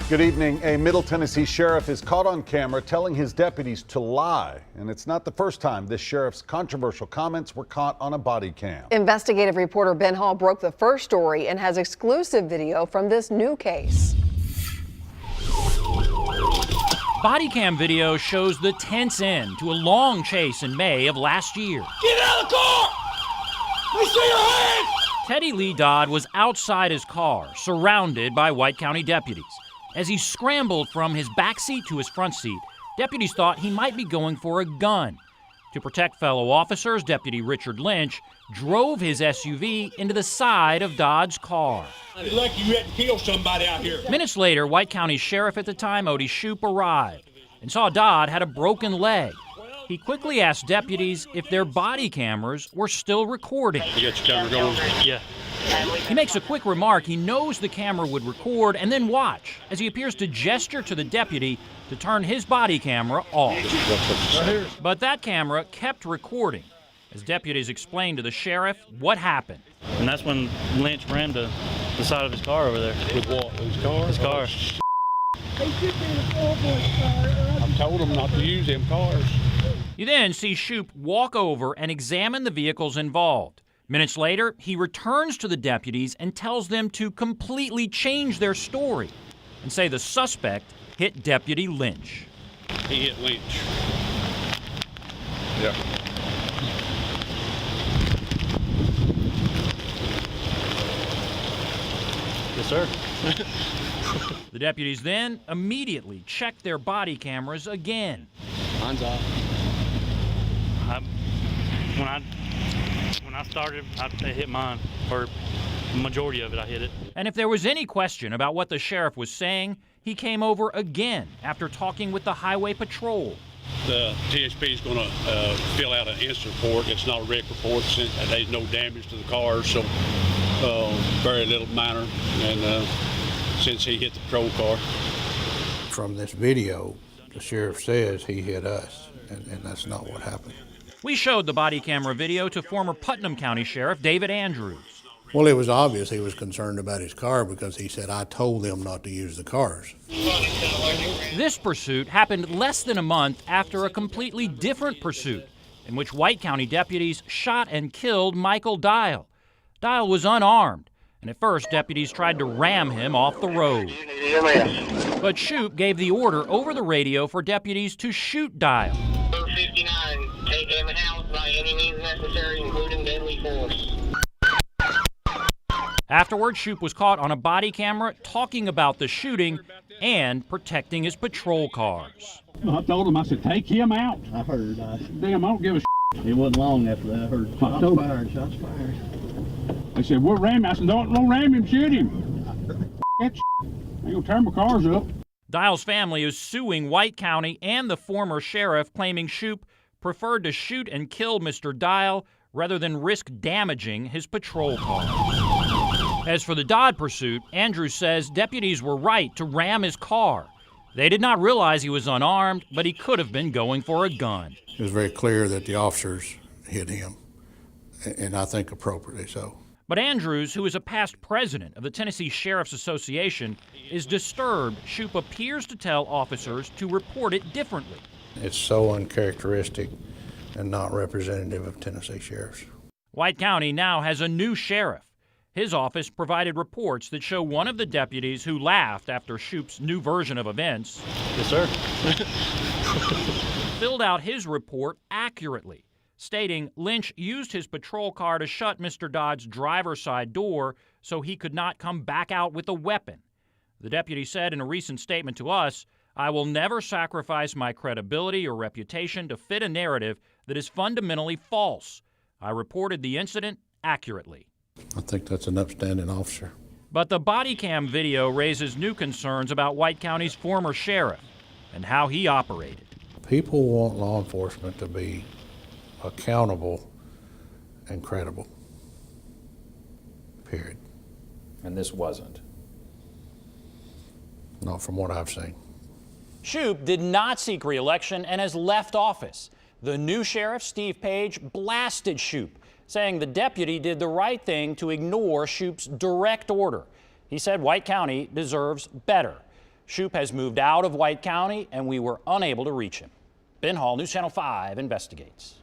Good evening. A Middle Tennessee sheriff is caught on camera telling his deputies to lie. And it's not the first time this sheriff's controversial comments were caught on a body cam. Investigative reporter Ben Hall broke the first story and has exclusive video from this new case. Body cam video shows the tense end to a long chase in May of last year. Get out of the car! I see your hands! Teddy Lee Dodd was outside his car, surrounded by White County deputies. As he scrambled from his back seat to his front seat, deputies thought he might be going for a gun. To protect fellow officers, Deputy Richard Lynch drove his SUV into the side of Dodd's car. It's like you had to kill somebody out here. Minutes later, White County Sheriff at the time, Odie Shoup, arrived and saw Dodd had a broken leg. He quickly asked deputies if their body cameras were still recording. You got your camera going? Yeah. He makes a quick remark. He knows the camera would record and then watch as he appears to gesture to the deputy to turn his body camera off. But that camera kept recording as deputies explained to the sheriff what happened. And that's when Lynch ran to the side of his car over there. With what? His car? His car. I told him not to use them cars. You then see Shoup walk over and examine the vehicles involved. Minutes later, he returns to the deputies and tells them to completely change their story and say the suspect hit Deputy Lynch. He hit Lynch. Yeah. Yes, sir. The deputies then immediately checked their body cameras again. Mine's off. When I started, it hit mine. For the majority of it, I hit it. And if there was any question about what the sheriff was saying, he came over again after talking with the highway patrol. The TSP is going to fill out an incident report. It's not a wreck report. There's no damage to the car, so very little minor. And since he hit the patrol car. From this video, the sheriff says he hit us, and that's not what happened. We showed the body camera video to former Putnam County Sheriff David Andrews. Well, it was obvious he was concerned about his car because he said, I told them not to use the cars. This pursuit happened less than a month after a completely different pursuit in which White County deputies shot and killed Michael Dial. Dial was unarmed, and at first deputies tried to ram him off the road. But Shoup gave the order over the radio for deputies to shoot Dial. 59, take him out by any means necessary, including deadly force. Afterward, Shoup was caught on a body camera talking about the shooting and protecting his patrol cars. I told him, I said, take him out. I heard. Damn, I don't give a It wasn't long after that. I heard shots fired, shots fired. They said, we'll ram him. I said, don't ram him, shoot him. That ain't gonna tear my cars up. Dial's family is suing White County and the former sheriff, claiming Shoup preferred to shoot and kill Mr. Dial rather than risk damaging his patrol car. As for the Dodd pursuit, Andrews says deputies were right to ram his car. They did not realize he was unarmed, but he could have been going for a gun. It was very clear that the officers hit him, and I think appropriately so. But Andrews, who is a past president of the Tennessee Sheriff's Association, is disturbed Shoup appears to tell officers to report it differently. It's so uncharacteristic and not representative of Tennessee sheriffs. White County now has a new sheriff. His office provided reports that show one of the deputies who laughed after Shoup's new version of events. Yes, sir. Filled out his report accurately, stating Lynch used his patrol car to shut Mr. Dodd's driver's side door so he could not come back out with a weapon. The deputy said in a recent statement to us, I will never sacrifice my credibility or reputation to fit a narrative that is fundamentally false. I reported the incident accurately. I think that's an upstanding officer. But the body cam video raises new concerns about White County's former sheriff and how he operated. People want law enforcement to be accountable and credible, period. And this wasn't? Not from what I've seen. Shoup did not seek re-election and has left office. The new sheriff, Steve Page, blasted Shoup, saying the deputy did the right thing to ignore Shoup's direct order. He said White County deserves better. Shoup has moved out of White County, and we were unable to reach him. Ben Hall, News Channel 5 investigates.